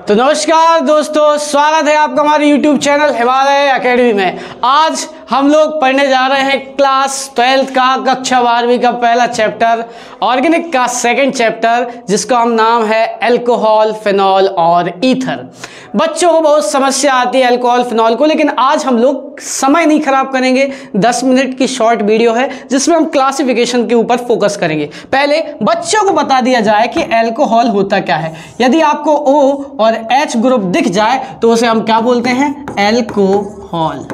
तो नमस्कार दोस्तों, स्वागत है आपका हमारे YouTube चैनल हिमालय एकेडमी में। आज हम लोग पढ़ने जा रहे हैं क्लास 12th का कक्षा 12वीं का पहला चैप्टर ऑर्गेनिक का सेकंड चैप्टर, जिसका हम नाम है अल्कोहल, फिनॉल और ईथर। बच्चों को बहुत समस्या आती है अल्कोहल फिनॉल को, लेकिन आज हम लोग समय नहीं खराब करेंगे। 10 मिनट की शॉर्ट वीडियो है जिसमें हम क्लासिफिकेशन के ऊपर फोकस करेंगे। पहले बच्चों को बता दिया जाए कि अल्कोहल होता क्या है। यदि आपको O और H ग्रुप दिख जाए तो उसे हम क्या बोलते हैं? अल्कोहल।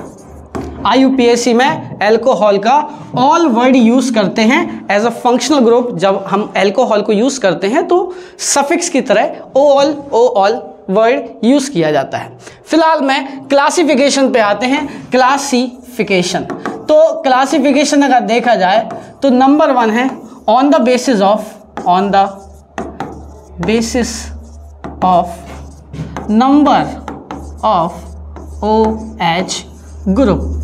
IUPAC में अल्कोहल का ऑल वर्ड यूज करते हैं एज अ फंक्शनल ग्रुप। जब हम अल्कोहल को यूज करते हैं तो सफिक्स की तरह ऑल वर्ड यूज किया जाता है। फिलहाल में क्लासिफिकेशन पे आते हैं। क्लासिफिकेशन, तो क्लासिफिकेशन अगर देखा जाए तो नंबर 1 है on the basis of number of OH group,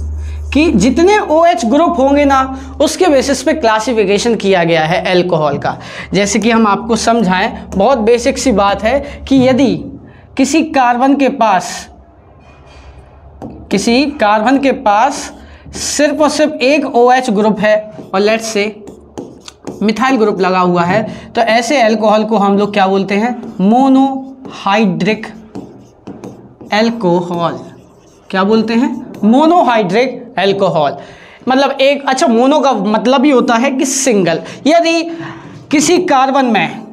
कि जितने OH ग्रुप होंगे ना उसके बेसिस पे क्लासिफिकेशन किया गया है अल्कोहल का। जैसे कि हम आपको समझाएं, बहुत बेसिक सी बात है कि यदि किसी कार्बन के पास सिर्फ और सिर्फ एक OH ग्रुप है और लेट्स से मिथाइल ग्रुप लगा हुआ है, तो ऐसे अल्कोहल को हम लोग क्या बोलते हैं? Monohydric alcohol. क्या बोलते हैं? Monohydric alcohol. मतलब एक, अच्छा, मोनो का मतलब ही होता है कि सिंगल। यदि किसी कार्बन में,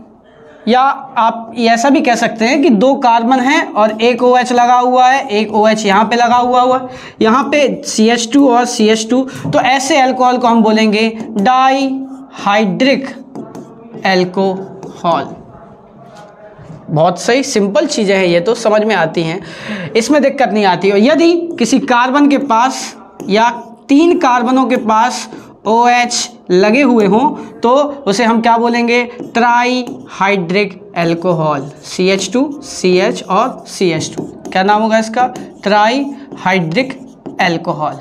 या आप ऐसा भी कह सकते हैं कि 2 कार्बन हैं और एक OH लगा हुआ है, एक OH यहाँ पे लगा हुआ है, यहाँ पे CH2 और CH2, तो ऐसे अल्कोहल को हम बोलेंगे डाईहाइड्रिक अल्कोहल। बहुत सही, सिंपल चीज़ें हैं ये, तो समझ में आती हैं, इसमें दिक्कत नहीं आती। और यदि किसी कार्बन के पास या 3 कार्बनों के पास OH लगे हुए हों तो उसे हम क्या बोलेंगे? Trihydric alcohol. CH2, CH और CH2, क्या नाम होगा इसका? Trihydric alcohol.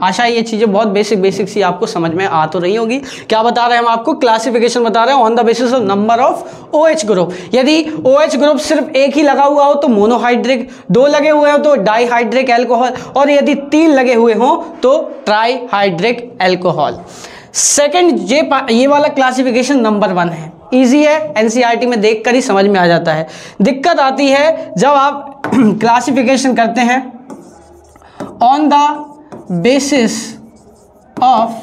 आशा ये चीज़ें बहुत बेसिक सी आपको समझ में आ तो रही होगी। क्या बता रहे हैं हम आपको? क्लासिफिकेशन बता रहे हैं on the basis of number of OH group. यदि OH ग्रुप सिर्फ एक ही लगा हुआ हो तो मोनोहाइड्रिक, 2 लगे हुए हो तो डाईहाइड्रिक अल्कोहल, और यदि 3 लगे हुए हों तो ट्राईहाइड्रिक अल्कोहल। सेकंड, ये वाला क्लासिफिकेशन नंबर 1 है। ईजी है, NCERT में देख कर ही समझ में आ जाता है। दिक्कत आती है जब आप क्लासिफिकेशन करते हैं ऑन द बेसिस ऑफ,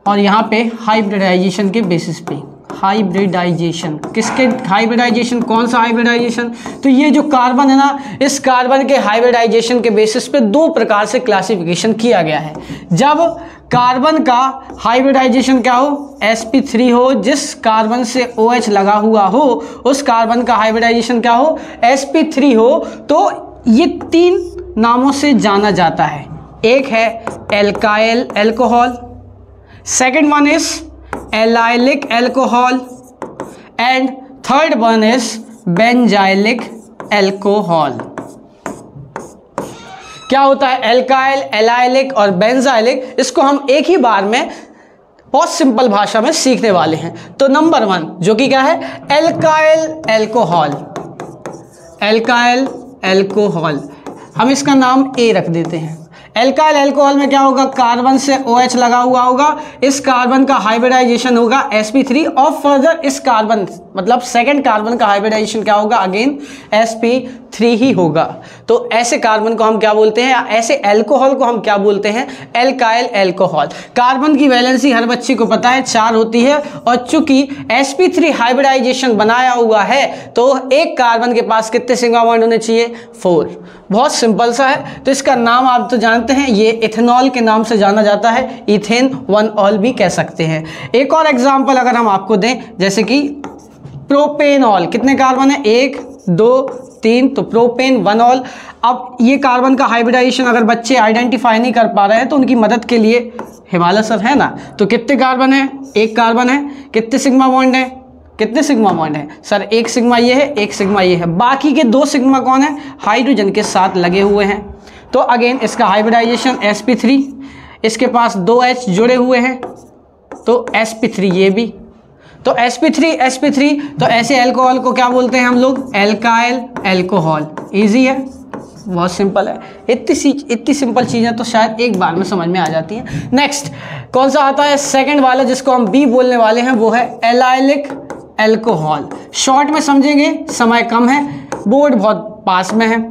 और यहाँ पे हाइब्रिडाइजेशन के बेसिस पे। हाइब्रिडाइजेशन किसके? हाइब्रिडाइजेशन कौन सा हाइब्रिडाइजेशन? तो ये जो कार्बन है ना, इस कार्बन के हाइब्रिडाइजेशन के बेसिस पे 2 प्रकार से क्लासिफिकेशन किया गया है। जब कार्बन का हाइब्रिडाइजेशन क्या हो? sp3 हो, जिस कार्बन से OH लगा हुआ हो उस कार्बन का हाइब्रिडाइजेशन क्या हो? sp3 हो। तो ये 3 नामों से जाना जाता है। एक है alkyl alcohol, second one is allylic alcohol, and third one is benzylic alcohol. क्या होता है? एल्काइल, एलाइलिक और बेंजाइलिक, इसको हम एक ही बार में बहुत सिंपल भाषा में सीखने वाले हैं। तो नंबर 1 जो कि क्या है? Alkyl alcohol. एल्काइल अल्कोहल, हम इसका नाम A रख देते हैं। एल्काइल अल्कोहल में क्या होगा? कार्बन से OH लगा हुआ होगा, इस कार्बन का हाइब्रिडाइजेशन होगा sp3, और फर्दर इस कार्बन, मतलब सेकंड कार्बन का हाइब्रिडाइजेशन क्या होगा? अगेन sp3 ही होगा। तो ऐसे कार्बन को हम क्या बोलते हैं, या ऐसे अल्कोहल को हम क्या बोलते हैं? Alkyl alcohol. कार्बन की वैलेंसी हर बच्चे को पता है 4 होती है, और चूंकि sp3 हाइब्रिडाइजेशन बनाया हुआ है तो एक कार्बन के पास कितने सिग्मा बॉन्ड होने चाहिए? 4। बहुत सिंपल सा है। तो इसका नाम आप तो जानते हैं, ये इथेनॉल के नाम से जाना जाता है, इथेन 1-ऑल भी कह सकते हैं। एक और एग्जांपल अगर हम आपको दें, जैसे कि प्रोपेनॉल, कितने कार्बन है? 1, 2, 3, तो प्रोपेन 1-ऑल। अब ये कार्बन का हाइब्रिडाइजेशन अगर बच्चे आइडेंटिफाई नहीं कर पा रहे हैं तो उनकी मदद के लिए हिमालय सर है ना। तो कितने कार्बन है? 1 कार्बन है। कितने सिग्मा बॉन्ड है? कितने सिग्मा बॉन्ड है सर? 1 सिग्मा ये है, 1 सिग्मा ये है, बाकी के 2 सिग्मा कौन है? हाइड्रोजन के साथ लगे हुए हैं। तो अगेन इसका हाइब्रिडाइजेशन sp3, इसके पास 2 H जुड़े हुए हैं तो sp3 ये भी, तो sp3 तो ऐसे अल्कोहल को क्या बोलते हैं हम लोग? Alkyl alcohol. इजी है, बहुत सिंपल है। इतनी सिंपल चीज़ें तो शायद एक बार में समझ में आ जाती हैं। नेक्स्ट कौन सा आता है? सेकंड वाला जिसको हम बी बोलने वाले हैं वो है एलाइलिक अल्कोहल। शॉर्ट में समझेंगे, समय कम है, बोर्ड बहुत पास में है।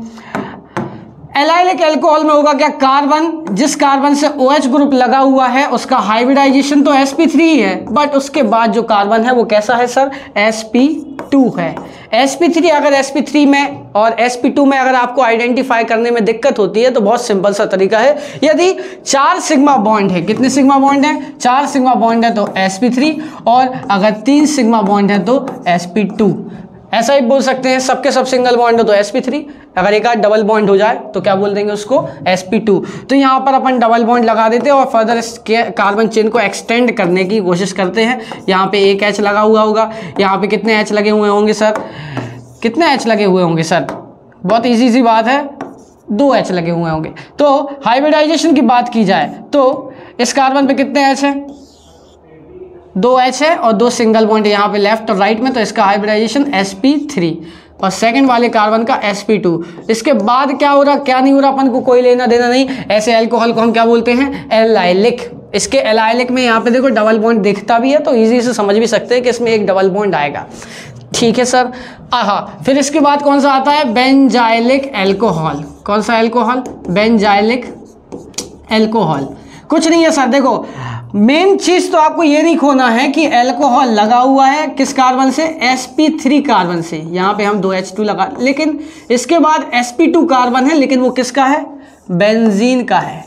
एलाइलिक अल्कोहल में होगा क्या? कार्बन, जिस कार्बन से OH ग्रुप लगा हुआ है उसका हाइब्रिडाइजेशन तो sp3 ही है, बट उसके बाद जो कार्बन है वो कैसा है सर? sp2 है। sp3 अगर sp3 में और sp2 में अगर आपको आइडेंटिफाई करने में दिक्कत होती है तो बहुत सिंपल सा तरीका है। यदि 4 सिग्मा बॉन्ड है, कितने सिग्मा बॉन्ड है? 4 सिग्मा बॉन्ड है तो sp3, और अगर 3 सिग्मा बॉन्ड है तो sp2। ऐसा ही बोल सकते हैं, सबके सब सिंगल बॉन्ड हो तो sp3, अगर एक आध डबल बॉन्ड हो जाए तो क्या बोल देंगे उसको? sp2। तो यहाँ पर अपन डबल बॉन्ड लगा देते हैं और फर्दर इसके कार्बन चेन को एक्सटेंड करने की कोशिश करते हैं। यहाँ पे एक H लगा हुआ होगा, यहाँ पे कितने H लगे हुए होंगे सर? कितने H लगे हुए होंगे सर? बहुत ईजी सी बात है, 2 H लगे हुए होंगे। तो हाइब्रिडाइजेशन की बात की जाए तो इस कार्बन पे कितने H है? 2 H है और 2 सिंगल बॉन्ड यहाँ पे लेफ्ट और राइट में, तो इसका हाइब्रिडाइजेशन sp3 और सेकंड वाले कार्बन का sp2। इसके बाद क्या हो रहा क्या नहीं हो रहा अपन को कोई लेना देना नहीं। ऐसे अल्कोहल को हम क्या बोलते हैं? एलाइलिक। इसके एलाइलिक में यहाँ पे देखो डबल बॉन्ड दिखता भी है, तो इजी से समझ भी सकते हैं कि इसमें एक डबल बॉन्ड आएगा। ठीक है सर। फिर इसके बाद कौन सा आता है? Benzylic alcohol. कौन सा अल्कोहल? Benzylic alcohol. कुछ नहीं है सर, देखो मेन चीज तो आपको ये नहीं खोना है कि अल्कोहल लगा हुआ है किस कार्बन से? sp3 कार्बन से। यहाँ पे हम 2H2 लगा, लेकिन इसके बाद sp2 कार्बन है, लेकिन वो किसका है? बेंजीन का है।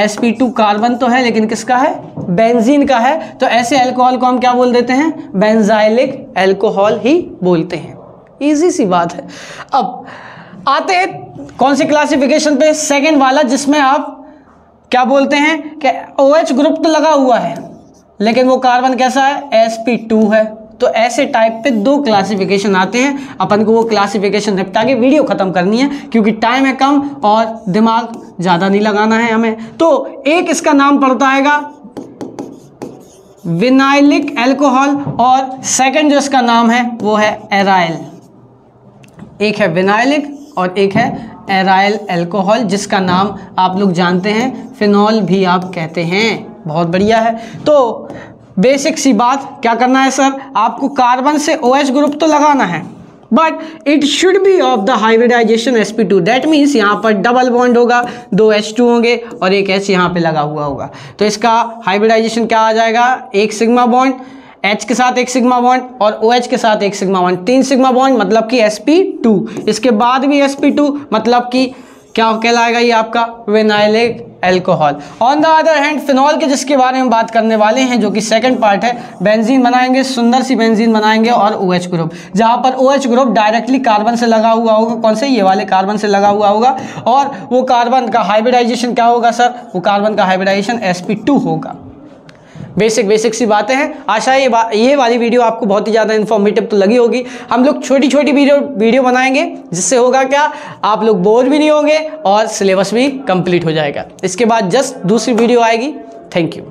sp2 कार्बन तो है लेकिन किसका है? बेंजीन का है। तो ऐसे अल्कोहल को हम क्या बोल देते हैं? बेंजाइलिक अल्कोहल ही बोलते हैं। इजी सी बात है। अब आते हैं कौन सी क्लासिफिकेशन पे? सेकेंड वाला, जिसमें आप क्या बोलते हैं कि OH ग्रुप तो लगा हुआ है लेकिन वो कार्बन कैसा है? sp2 है। तो ऐसे टाइप पे 2 क्लासिफिकेशन आते हैं। अपन को वो क्लासिफिकेशन निपटा के वीडियो खत्म करनी है, क्योंकि टाइम है कम और दिमाग ज़्यादा नहीं लगाना है हमें। तो एक इसका नाम पड़ता है विनाइलिक अल्कोहल, और सेकंड जो इसका नाम है वो है एराइल। एक है विनाइलिक और एक है एराइल अल्कोहल, जिसका नाम आप लोग जानते हैं, फिनॉल भी आप कहते हैं। बहुत बढ़िया है। तो बेसिक सी बात क्या करना है सर? आपको कार्बन से OH ग्रुप तो लगाना है, but it should be of the hybridization sp2। That means यहाँ पर डबल बॉन्ड होगा, 2 H2 होंगे और एक H यहाँ पे लगा हुआ होगा। तो इसका हाइब्रिडाइजेशन क्या आ जाएगा? एक सिग्मा बॉन्ड, H के साथ एक सिग्मा बॉन्ड और OH के साथ एक सिग्मा बॉन्ड, 3 सिग्मा बॉन्ड मतलब कि sp2। इसके बाद भी sp2 मतलब कि क्या कहलाएगा ये आपका? Vinylic alcohol. On the other hand phenol के जिसके बारे में बात करने वाले हैं, जो कि सेकंड पार्ट है, बेंजीन बनाएंगे, सुंदर सी बेंजीन बनाएंगे और OH ग्रुप, जहां पर OH ग्रुप डायरेक्टली कार्बन से लगा हुआ होगा। कौन से? ये वाले कार्बन से लगा हुआ होगा। और वो कार्बन का हाइब्रिडाइजेशन क्या होगा सर? वो कार्बन का हाइब्रिडाइजेशन sp2 होगा। बेसिक सी बातें हैं। आशा है ये वाली वीडियो आपको बहुत ही ज़्यादा इन्फॉर्मेटिव तो लगी होगी। हम लोग छोटी छोटी वीडियो बनाएंगे, जिससे होगा क्या? आप लोग बोर भी नहीं होंगे और सिलेबस भी कंप्लीट हो जाएगा। इसके बाद जस्ट दूसरी वीडियो आएगी। Thank you.